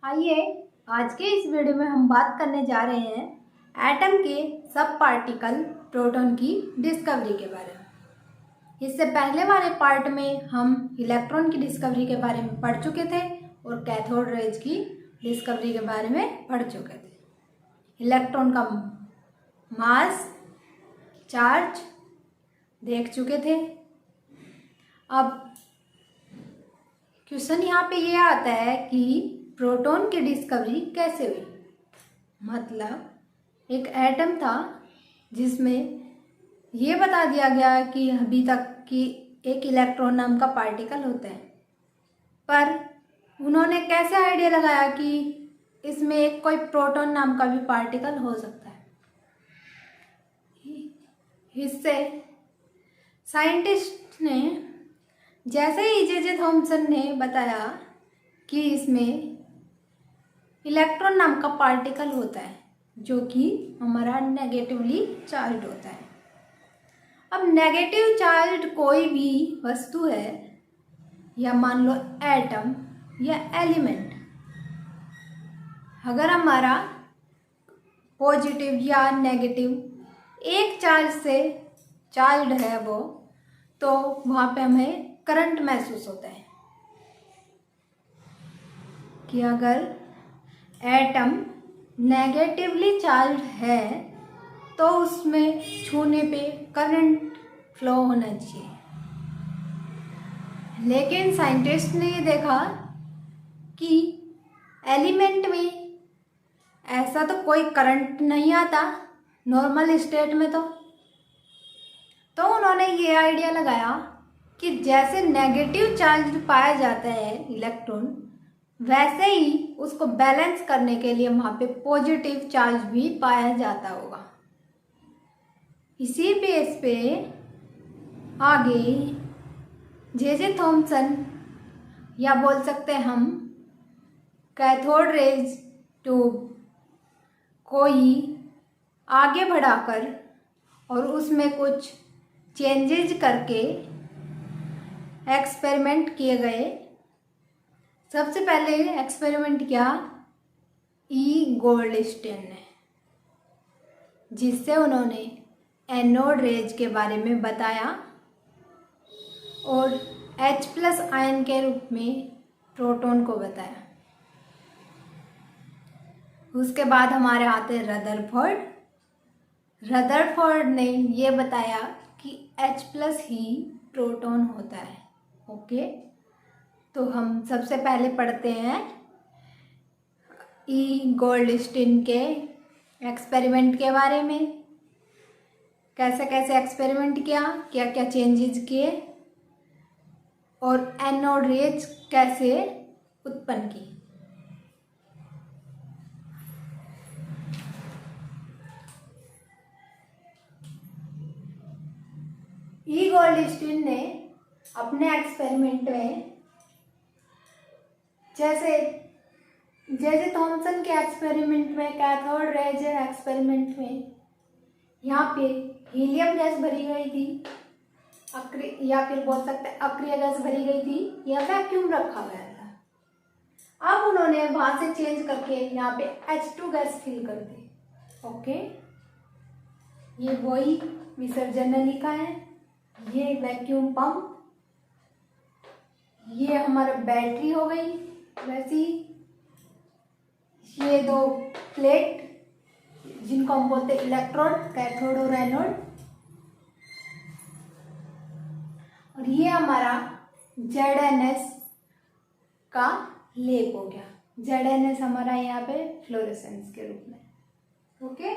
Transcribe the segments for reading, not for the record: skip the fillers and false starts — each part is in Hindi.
आइए आज के इस वीडियो में हम बात करने जा रहे हैं एटम के सब पार्टिकल प्रोटॉन की डिस्कवरी के बारे में। इससे पहले वाले पार्ट में हम इलेक्ट्रॉन की डिस्कवरी के बारे में पढ़ चुके थे और कैथोड रेज की डिस्कवरी के बारे में पढ़ चुके थे। इलेक्ट्रॉन का मास, चार्ज देख चुके थे। अब क्वेश्चन यहाँ पे ये आता है कि प्रोटॉन की डिस्कवरी कैसे हुई। मतलब एक एटम था जिसमें ये बता दिया गया कि अभी तक कि एक इलेक्ट्रॉन नाम का पार्टिकल होता है, पर उन्होंने कैसे आइडिया लगाया कि इसमें एक कोई प्रोटॉन नाम का भी पार्टिकल हो सकता है। इससे साइंटिस्ट ने जैसे ही जे थॉमसन ने बताया कि इसमें इलेक्ट्रॉन नाम का पार्टिकल होता है जो कि हमारा नेगेटिवली चार्ज होता है। अब नेगेटिव चार्ज कोई भी वस्तु है या मान लो एटम या एलिमेंट, अगर हमारा पॉजिटिव या नेगेटिव एक चार्ज से चार्ज है वो, तो वहाँ पे हमें करंट महसूस होता है कि अगर एटम नेगेटिवली चार्ज है तो उसमें छूने पे करंट फ्लो होना चाहिए। लेकिन साइंटिस्ट ने ये देखा कि एलिमेंट में ऐसा तो कोई करंट नहीं आता नॉर्मल स्टेट में। तो उन्होंने ये आइडिया लगाया कि जैसे नेगेटिव चार्ज पाया जाता है इलेक्ट्रॉन, वैसे ही उसको बैलेंस करने के लिए वहाँ पे पॉजिटिव चार्ज भी पाया जाता होगा। इसी बेस पे आगे जे थॉमसन, या बोल सकते हैं हम कैथोड रेज ट्यूब को ही आगे बढ़ाकर और उसमें कुछ चेंजेज करके एक्सपेरिमेंट किए गए। सबसे पहले एक्सपेरिमेंट किया ई गोल्डस्टीन ने, जिससे उन्होंने एनोड रेज के बारे में बताया और H+ आयन के रूप में प्रोटॉन को बताया। उसके बाद हमारे आते रदरफोर्ड। रदरफोर्ड ने ये बताया कि H+ ही प्रोटॉन होता है। ओके, तो हम सबसे पहले पढ़ते हैं ई गोल्डस्टीन के एक्सपेरिमेंट के बारे में। कैसे कैसे एक्सपेरिमेंट किया, क्या क्या चेंजेस किए और एनोड रेज कैसे उत्पन्न की। ई गोल्डस्टीन ने अपने एक्सपेरिमेंट में जैसे थॉमसन के एक्सपेरिमेंट में, कैथोड रेज एक्सपेरिमेंट में यहाँ पे हीलियम गैस भरी गई थी, या फिर बोल सकते हैं अक्रिय गैस भरी गई थी, या वैक्यूम रखा गया था। अब उन्होंने वहां से चेंज करके यहाँ पे H2 गैस फिल कर दी। ओके, ये वही विसर्जन ने लिखा है। ये वैक्यूम पंप, ये हमारा बैटरी हो गई वैसी। ये दो प्लेट जिनको हम बोलते हैं इलेक्ट्रोड, कैथोड और एनोड। और ये हमारा ZNS का लेप हो गया। ZNS हमारा यहाँ पे फ्लोरेसेंस के रूप में। ओके,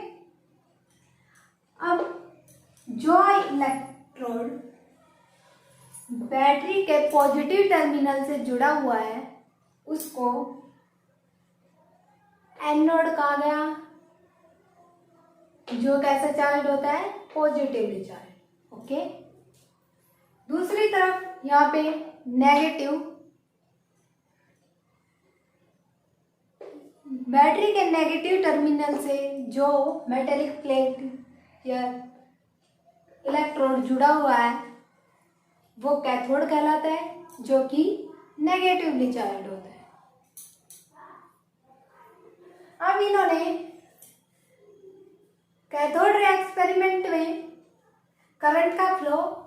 अब जो इलेक्ट्रोड बैटरी के पॉजिटिव टर्मिनल से जुड़ा हुआ है उसको एनोड कहा गया, जो कैसे चार्ज होता है, पॉजिटिवली चार्ज। ओके, दूसरी तरफ यहाँ पे नेगेटिव, बैटरी के नेगेटिव टर्मिनल से जो मेटेलिक प्लेट या इलेक्ट्रोड जुड़ा हुआ है वो कैथोड कहलाता है, जो कि नेगेटिवली चार्ज होता है।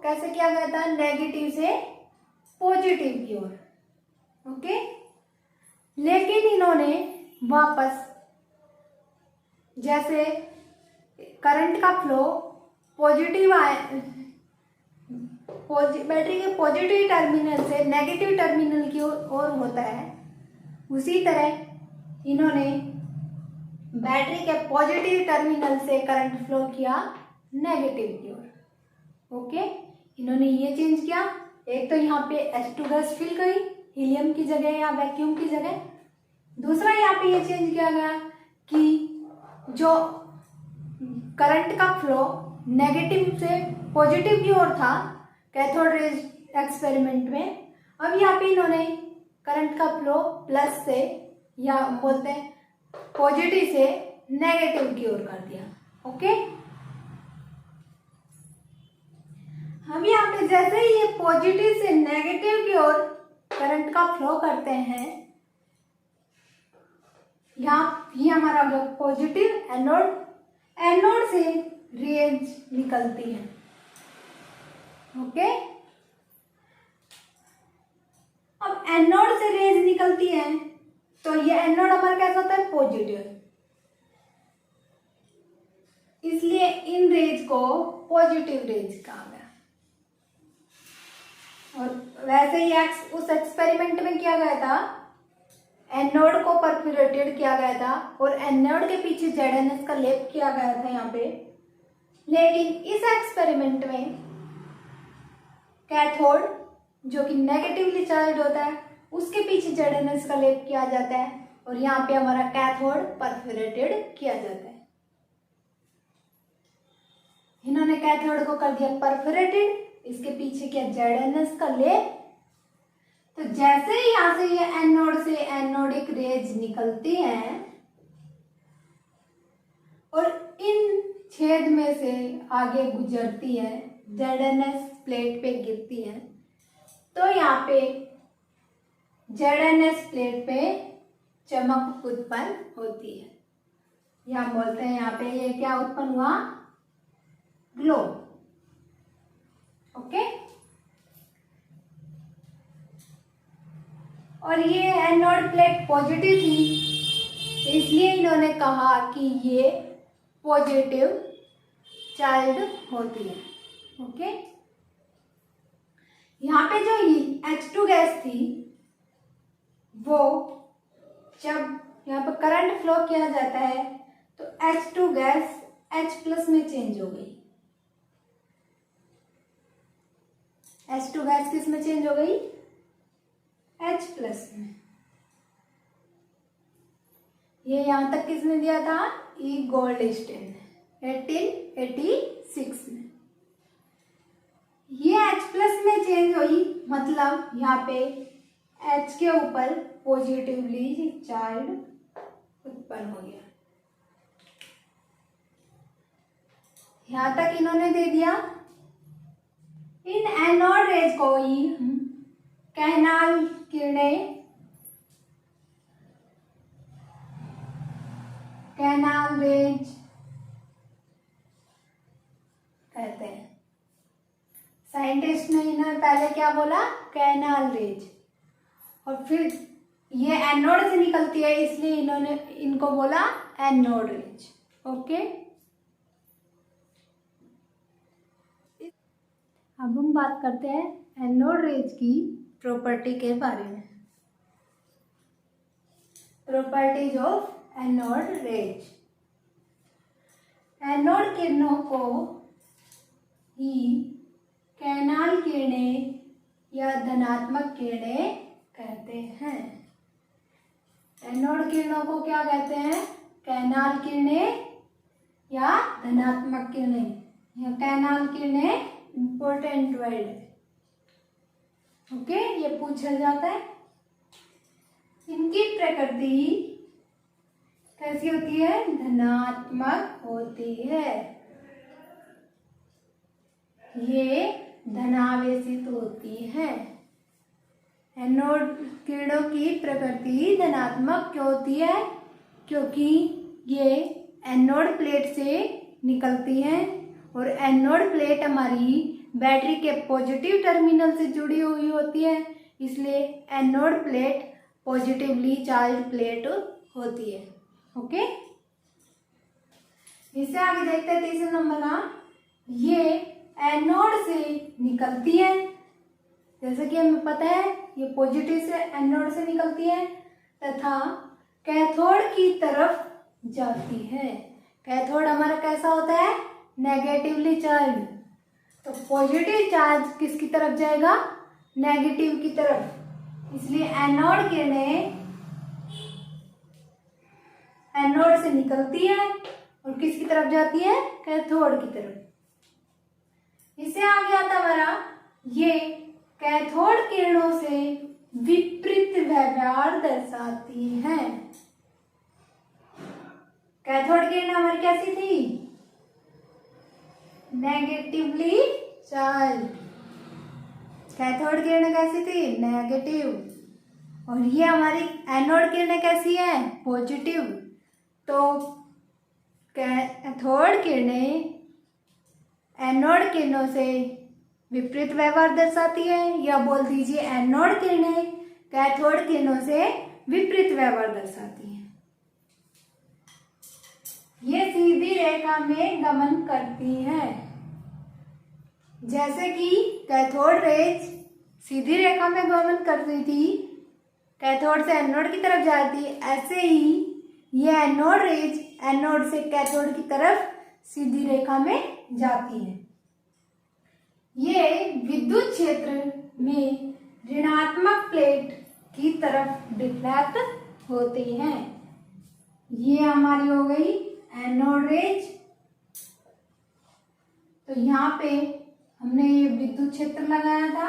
कैसे किया गया था, नेगेटिव से पॉजिटिव की ओर। ओके, लेकिन इन्होंने वापस जैसे करंट का फ्लो पॉजिटिव बैटरी के पॉजिटिव टर्मिनल से नेगेटिव टर्मिनल की ओर होता है, उसी तरह इन्होंने बैटरी के पॉजिटिव टर्मिनल से करंट फ्लो किया नेगेटिव की ओर। ओके, इन्होंने ये चेंज किया, एक तो यहाँ पे H2 गैस फिल गई हीलियम की जगह या वैक्यूम की जगह। दूसरा यहाँ पे ये चेंज किया गया कि जो करंट का फ्लो नेगेटिव से पॉजिटिव की ओर था कैथोड रेज एक्सपेरिमेंट में, अब यहाँ पे इन्होंने करंट का फ्लो प्लस से या बोलते हैं पॉजिटिव से नेगेटिव की ओर कर दिया। ओके, हम यहाँ पे जैसे ही ये पॉजिटिव से नेगेटिव की ओर करंट का फ्लो करते हैं, यहाँ ये हमारा हो गया पॉजिटिव एनोड, एनोड से रेज निकलती है। ओके, अब एनोड से रेज निकलती है तो ये एनोड हमारा कैसा होता है, पॉजिटिव, इसलिए इन रेज को पॉजिटिव रेज कहा गया। और वैसे ही उस एक्सपेरिमेंट में किया गया था, एनोड को परफोरेटेड किया गया था और एनोड के पीछे ZNS का लेप किया गया था यहाँ पे। लेकिन इस एक्सपेरिमेंट में कैथोड जो कि नेगेटिवली चार्ज होता है उसके पीछे ZNS का लेप किया जाता है और यहाँ पे हमारा कैथोड परफोरेटेड किया जाता है। इन्होंने कैथोड को कर दिया परफोरेटेड, इसके पीछे किया ZNS का लेप। तो जैसे ही यहाँ से ये एनोड से एनोडिक रेज निकलती हैं और इन छेद में से आगे गुजरती है, ZNS प्लेट पे गिरती है, तो यहाँ पे ZNS प्लेट पे चमक उत्पन्न होती है। यहाँ बोलते हैं यहाँ पे ये क्या उत्पन्न हुआ, ग्लो। ओके, और ये एनोड प्लेट पॉजिटिव थी, इसलिए इन्होंने कहा कि ये पॉजिटिव चार्ज होती है। ओके, यहाँ पे जो H2 गैस थी वो जब यहाँ पर करंट फ्लो किया जाता है तो H2 गैस H+ में चेंज हो गई। H2 गैस किस में चेंज हो गई, H+ में। ये यहां तक किसने दिया था, ई गोल्डस्टीन ने 1886 में। ये H+ में चेंज हुई, मतलब यहाँ पे H के ऊपर पॉजिटिवली चार्ज उत्पन्न हो गया। यहां तक इन्होंने दे दिया। इन एनोड रेज को ही कैनाल किरणें, कैनाल रेज कहते हैं। साइंटिस्ट ने इन्हें पहले क्या बोला, कैनाल रेज, और फिर ये एनोड से निकलती है इसलिए इन्होंने इनको बोला एनोड रेज। ओके, अब हम बात करते हैं एनोड रेज की प्रॉपर्टी के बारे में। Properties of anode rays. Anode किरणों को ही कैनाल किरणें या धनात्मक किरणें कहते हैं। एनोड किरणों को क्या कहते हैं, कैनाल किरणें या धनात्मक किरणें। या कैनाल किरणें इंपॉर्टेंट वर्ड है। ओके, ये पूछा जाता है। इनकी प्रकृति कैसी होती है, धनात्मक होती है। ये धनावेशित होती है। एनोड किरणों की प्रकृति धनात्मक क्यों होती है, क्योंकि ये एनोड प्लेट से निकलती हैं और एनोड प्लेट हमारी बैटरी के पॉजिटिव टर्मिनल से जुड़ी हुई होती है, इसलिए anode plate positively charge plate होती है। ओके, इससे आगे देखते हैं तीसरे नंबर का। ये एनोड से निकलती है, जैसे कि हमें पता है ये पॉजिटिव से एनोड से निकलती है तथा कैथोड की तरफ जाती है। कैथोड हमारा कैसा होता है? Negatively charge. तो पॉजिटिव चार्ज किसकी तरफ जाएगा? नेगेटिव की तरफ। इसलिए एनोड किरणें एनोड से निकलती है और किसकी तरफ जाती है? कैथोड की तरफ। इससे आगे आता हमारा ये कैथोड किरणों से विपरीत व्यवहार दर्शाती हैं। कैथोड किरण हमारी कैसी थी? Negatively charge. कैथोड किरण कैसी थी? नेगेटिव। और ये हमारी एनोड किरण कैसी है? पॉजिटिव। तो कैथोड किरणें एनोड किरणों से विपरीत व्यवहार दर्शाती है, या बोल दीजिए एनोड किरणें कैथोड किरणों से विपरीत व्यवहार दर्शाती हैं। ये सीधी रेखा में गमन करती हैं। जैसे कि कैथोड रेज सीधी रेखा में गमन करती थी, कैथोड से एनोड की तरफ जाती, ऐसे ही ये एनोड रेज एनोड से कैथोड की तरफ सीधी रेखा में जाती है। ये विद्युत क्षेत्र में ऋणात्मक प्लेट की तरफ डिफ्लेक्ट होती हैं। ये हमारी हो गई एनोड रेज। तो यहाँ पे हमने ये विद्युत क्षेत्र लगाया था।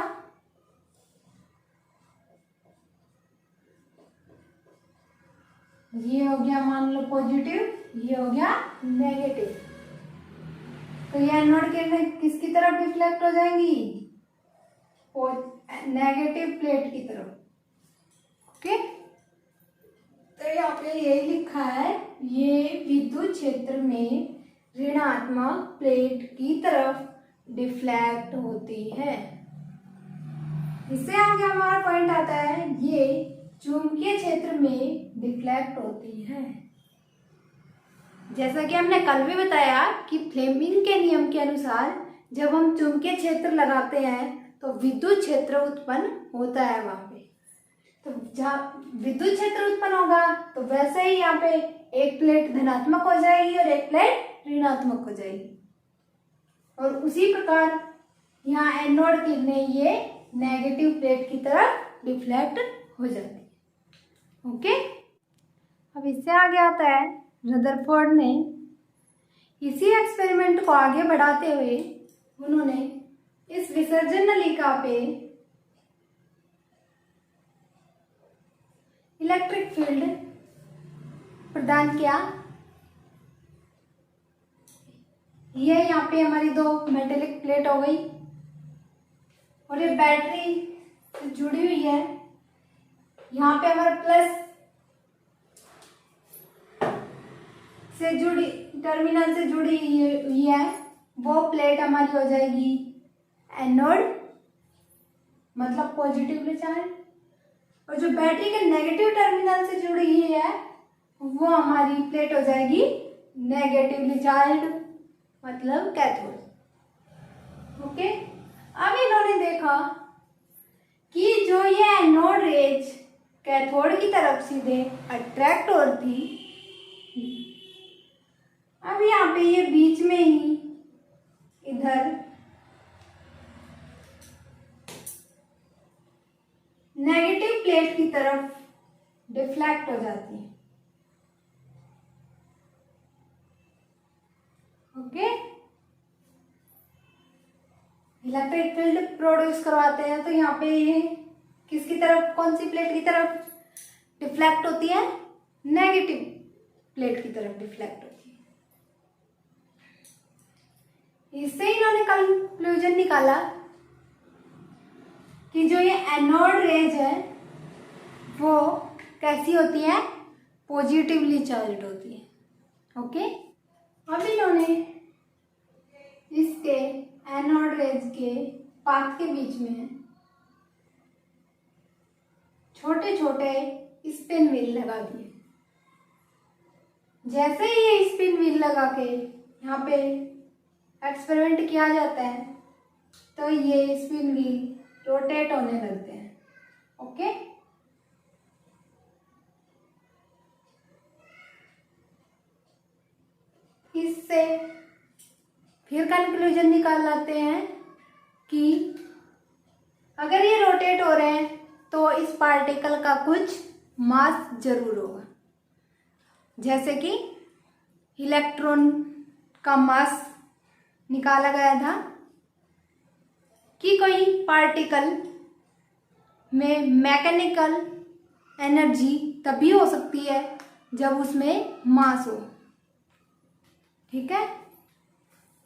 ये हो गया मान लो पॉजिटिव, ये हो गया नेगेटिव। तो ये एनोड किरणें किसकी तरफ डिफ्लेक्ट हो जाएंगी? नेगेटिव प्लेट की तरफ। ओके, तो यहाँ पे यही लिखा है, ये विद्युत क्षेत्र में ऋणात्मक प्लेट की तरफ डिफ्लेक्ट होती है। इससे आगे हमारा पॉइंट आता है, ये चुंबकीय क्षेत्र में डिफ्लेक्ट होती है। जैसा कि हमने कल भी बताया कि फ्लेमिंग के नियम के अनुसार जब हम चुंबकीय क्षेत्र लगाते हैं तो विद्युत क्षेत्र उत्पन्न होता है वहां पे। तो जहाँ विद्युत क्षेत्र उत्पन्न होगा तो वैसे ही यहाँ पे एक प्लेट धनात्मक हो जाएगी और एक प्लेट ऋणात्मक हो जाएगी। और उसी प्रकार यहाँ एनोड किरणें ये नेगेटिव प्लेट की तरफ डिफ्लेक्ट हो जाती है। ओके, अब इससे आगे आता है, रदरफोर्ड ने इसी एक्सपेरिमेंट को आगे बढ़ाते हुए उन्होंने इस विसर्जन नलिका पे इलेक्ट्रिक फील्ड प्रदान किया। ये यहाँ पे हमारी दो मेटेलिक प्लेट हो गई और ये बैटरी से जुड़ी हुई है। यहाँ पे हमारा प्लस से जुड़ी टर्मिनल से जुड़ी हुई है, वो प्लेट हमारी हो जाएगी एनोड, मतलब पॉजिटिवली चार्ज। और जो बैटरी के नेगेटिव टर्मिनल से जुड़ी हुई है वो हमारी प्लेट हो जाएगी नेगेटिवली चार्ज, मतलब कैथोड। ओके, अब इन्होंने देखा कि जो ये एनोड रेज कैथोड की तरफ सीधे अट्रैक्ट होती, अब यहाँ पे ये बीच में ही इधर नेगेटिव प्लेट की तरफ डिफ्लेक्ट हो जाती है। ओके, इलेक्ट्रिक फील्ड प्रोड्यूस करवाते हैं। तो यहाँ पे ये किसकी तरफ, कौन सी प्लेट की तरफ डिफ्लेक्ट होती है? नेगेटिव प्लेट की तरफ डिफ्लेक्ट होती है। इससे इन्होंने कंक्लूजन निकाला कि जो ये एनोड रेज है वो कैसी होती है? पॉजिटिवली चार्ज्ड होती है। ओके, अब इन्होंने इसके एनोड रेज के पाथ के बीच में छोटे छोटे स्पिन व्हील लगा दिए। जैसे ही ये स्पिन व्हील लगा के यहाँ पे एक्सपेरिमेंट किया जाता है तो ये स्पिन व्हील रोटेट होने लगते हैं। ओके, इससे फिर कंक्लूजन निकाल लाते हैं कि अगर ये रोटेट हो रहे हैं तो इस पार्टिकल का कुछ मास जरूर होगा। जैसे कि इलेक्ट्रॉन का मास निकाला गया था कि कोई पार्टिकल में मैकेनिकल एनर्जी तभी हो सकती है जब उसमें मास हो। ठीक है,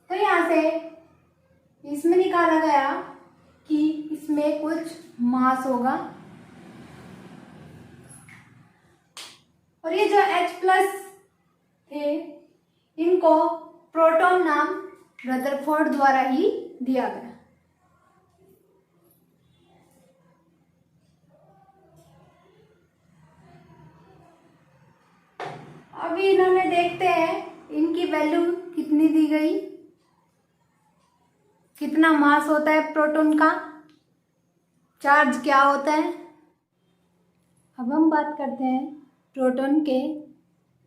तो यहाँ से इसमें निकाला गया कि इसमें कुछ मास होगा और ये जो H+ थे इनको प्रोटॉन नाम रदरफोर्ड द्वारा ही दिया गया। अभी इन्होंने देखते हैं इनकी वैल्यू कितनी दी गई, कितना मास होता है प्रोटॉन का, चार्ज क्या होता है। अब हम बात करते हैं प्रोटॉन के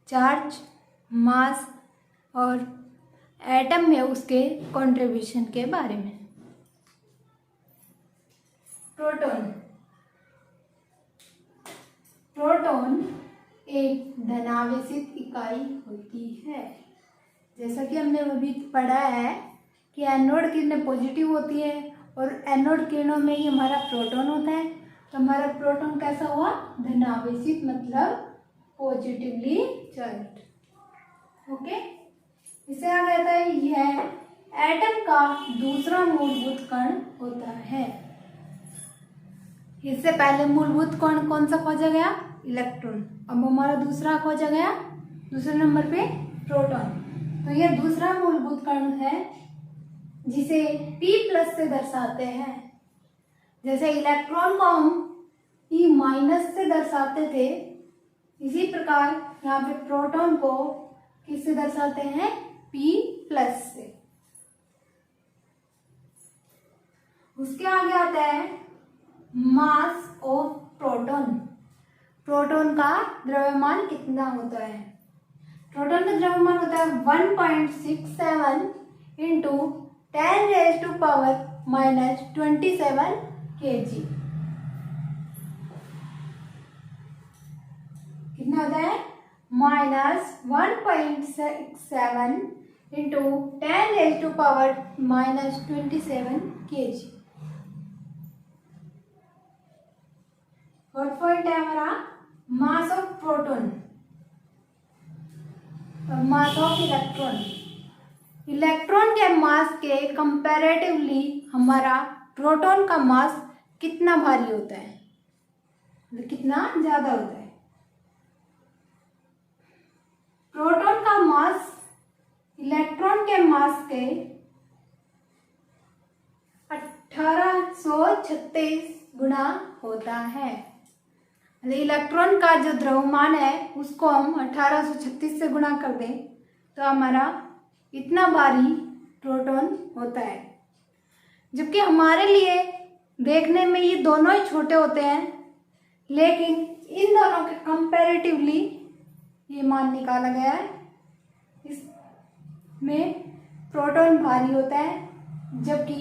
चार्ज, मास और एटम में उसके कंट्रीब्यूशन के बारे में। प्रोटॉन एक धनावेशित इकाई होती है। जैसा कि हमने अभी पढ़ा है कि एनोड किरणें पॉजिटिव होती है और एनोड किरणों में ही हमारा प्रोटॉन होता है। तो हमारा प्रोटॉन कैसा हुआ, धनावेशित, मतलब पॉजिटिवली चार्ज्ड। ओके, इसे आ गया था यह एटम का दूसरा मूलभूत कण होता है। इससे पहले मूलभूत कण कौन सा खोजा गया, इलेक्ट्रॉन। अब हमारा दूसरा खोजा गया, दूसरे नंबर पे प्रोटॉन। तो यह दूसरा मूलभूत कण है जिसे P+ से दर्शाते हैं। जैसे इलेक्ट्रॉन को हम E- से दर्शाते थे, इसी प्रकार यहाँ पे प्रोटॉन को किससे दर्शाते हैं, P+ से। उसके आगे आता है मास ऑफ प्रोटॉन। प्रोटॉन का द्रव्यमान कितना होता है। प्रोटॉन का द्रव्यमान होता है 1.67 इंटू 10⁻⁻27 kg। कितना होता है, -1.67 इंटू 10⁻⁻27 kg। फोर्थ पॉइंट है हमारा मास ऑफ प्रोटॉन और मास ऑफ इलेक्ट्रॉन। इलेक्ट्रॉन के मास के कंपैरेटिवली हमारा प्रोटॉन का मास कितना भारी होता है, कितना ज्यादा होता है। प्रोटॉन का मास इलेक्ट्रॉन के मास के 1836 गुना होता है। इलेक्ट्रॉन का जो द्रव्यमान है उसको हम 1836 से गुणा कर दें तो हमारा इतना भारी प्रोटॉन होता है। जबकि हमारे लिए देखने में ये दोनों ही छोटे होते हैं, लेकिन इन दोनों के कंपैरेटिवली ये मान निकाला गया है, इसमें प्रोटॉन भारी होता है, जबकि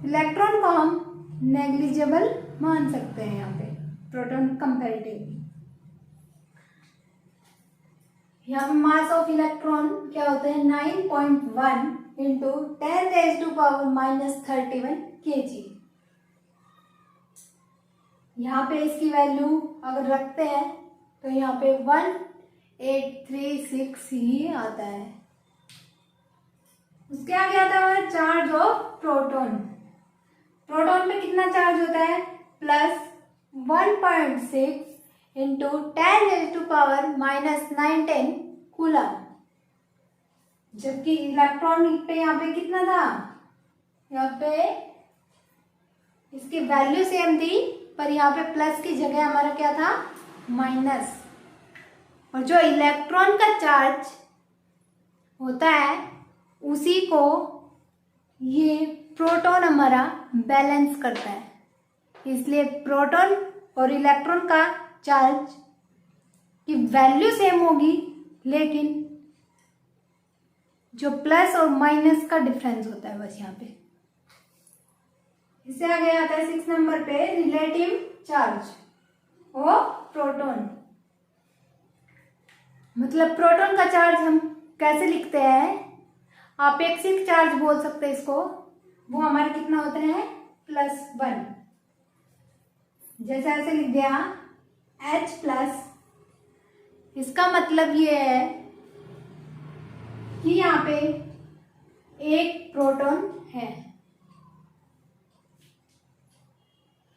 इलेक्ट्रॉन को हम नेग्लिजिबल मान सकते हैं यहाँ पे प्रोटॉन कंपैरेटिवली। यहाँ पे मास ऑफ इलेक्ट्रॉन क्या होते हैं, 9.1 इंटू 10⁻⁻31 kg। यहाँ पे इसकी वैल्यू अगर रखते हैं तो यहाँ पे 1836 ही आता है। उसके आगे आता है चार्ज ऑफ प्रोटॉन। प्रोटॉन में कितना चार्ज होता है, +1.6 इंटू 10⁻⁻910 कूलम। जबकि इलेक्ट्रॉन पे यहाँ पे कितना था, यहाँ पे इसकी वैल्यू सेम थी, पर यहाँ पे प्लस की जगह हमारा क्या था, माइनस। और जो इलेक्ट्रॉन का चार्ज होता है उसी को ये प्रोटॉन हमारा बैलेंस करता है। इसलिए प्रोटॉन और इलेक्ट्रॉन का चार्ज की वैल्यू सेम होगी, लेकिन जो प्लस और माइनस का डिफरेंस होता है बस यहाँ पे। इससे आगे आता है 6 नंबर पे रिलेटिव चार्ज ऑफ प्रोटॉन। मतलब प्रोटॉन का चार्ज हम कैसे लिखते हैं, आपेक्षिक चार्ज बोल सकते हैं इसको। वो हमारे कितना होता है, +1। जैसे ऐसे लिख दिया H+। इसका मतलब ये है कि यहाँ पे एक प्रोटॉन है।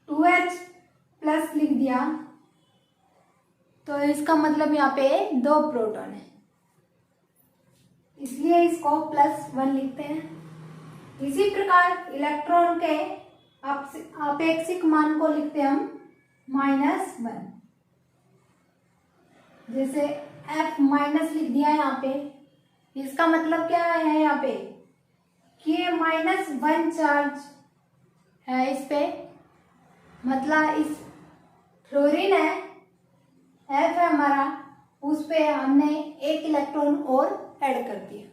2H+ लिख दिया तो इसका मतलब यहाँ पे 2 प्रोटॉन है, इसलिए इसको +1 लिखते हैं। इसी प्रकार इलेक्ट्रॉन के आपेक्षिक मान को लिखते हैं हम -1। जैसे F- लिख दिया यहाँ पे, इसका मतलब क्या है यहाँ पे कि ये -1 चार्ज है इस पे। मतलब इस फ्लोरीन है, F है हमारा, उस पे हमने एक इलेक्ट्रॉन और ऐड कर दिया।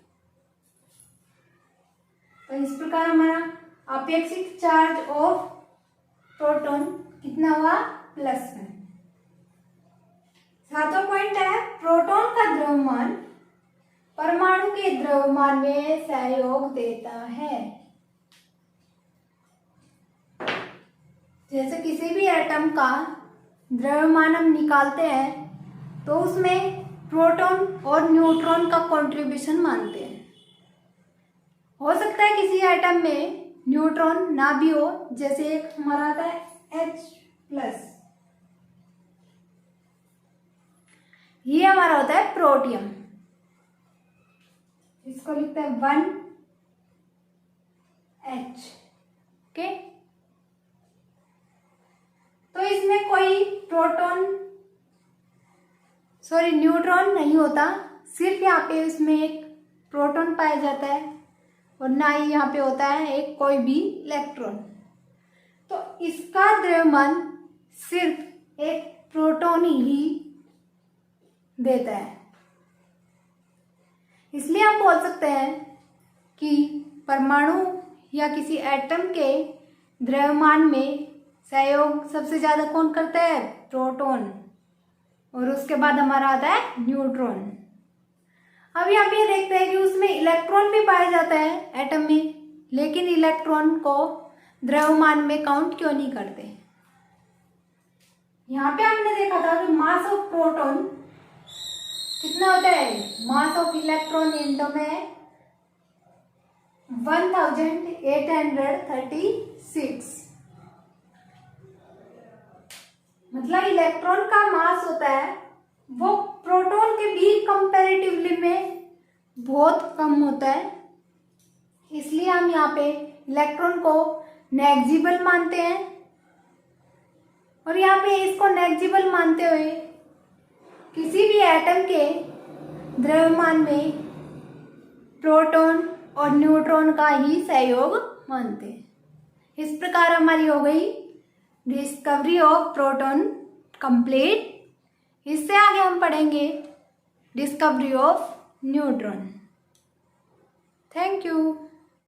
तो इस प्रकार हमारा अपेक्षिक चार्ज ऑफ प्रोटॉन कितना हुआ, +1। 7वां पॉइंट है प्रोटॉन का द्रव्यमान परमाणु के द्रव्यमान में सहयोग देता है। जैसे किसी भी एटम का द्रव्यमान हम निकालते हैं तो उसमें प्रोटॉन और न्यूट्रॉन का कंट्रीब्यूशन मानते हैं। हो सकता है किसी एटम में न्यूट्रॉन ना भी हो, जैसे एक हमारा आता है H+। ये हमारा होता है प्रोटियम, इसको लिखते हैं 1H। ओके, तो इसमें कोई न्यूट्रॉन नहीं होता, सिर्फ यहाँ पे इसमें एक प्रोटॉन पाया जाता है और ना ही यहाँ पे होता है एक कोई भी इलेक्ट्रॉन। तो इसका द्रव्यमान सिर्फ एक प्रोटॉन ही देता है। इसलिए हम बोल सकते हैं कि परमाणु या किसी एटम के द्रव्यमान में सहयोग सबसे ज्यादा कौन करता है, प्रोटॉन, और उसके बाद हमारा आता है न्यूट्रॉन। अब यहाँ पे देखते हैं कि उसमें इलेक्ट्रॉन भी पाया जाता है एटम में, लेकिन इलेक्ट्रॉन को द्रव्यमान में काउंट क्यों नहीं करते। यहाँ पे हमने देखा था कि मास ऑफ प्रोटॉन कितना होता है, मास ऑफ इलेक्ट्रॉन इंटू में 1836। मतलब इलेक्ट्रॉन का मास होता है वो प्रोटॉन के भी कंपैरेटिवली में बहुत कम होता है। इसलिए हम यहाँ पे इलेक्ट्रॉन को नेग्लिजिबल मानते हैं। और यहाँ पे इसको नेग्लिजिबल मानते हुए किसी भी एटम के द्रव्यमान में प्रोटॉन और न्यूट्रॉन का ही सहयोग मानते हैं। इस प्रकार हमारी हो गई डिस्कवरी ऑफ प्रोटॉन कंप्लीट। इससे आगे हम पढ़ेंगे discovery of neutron. Thank you.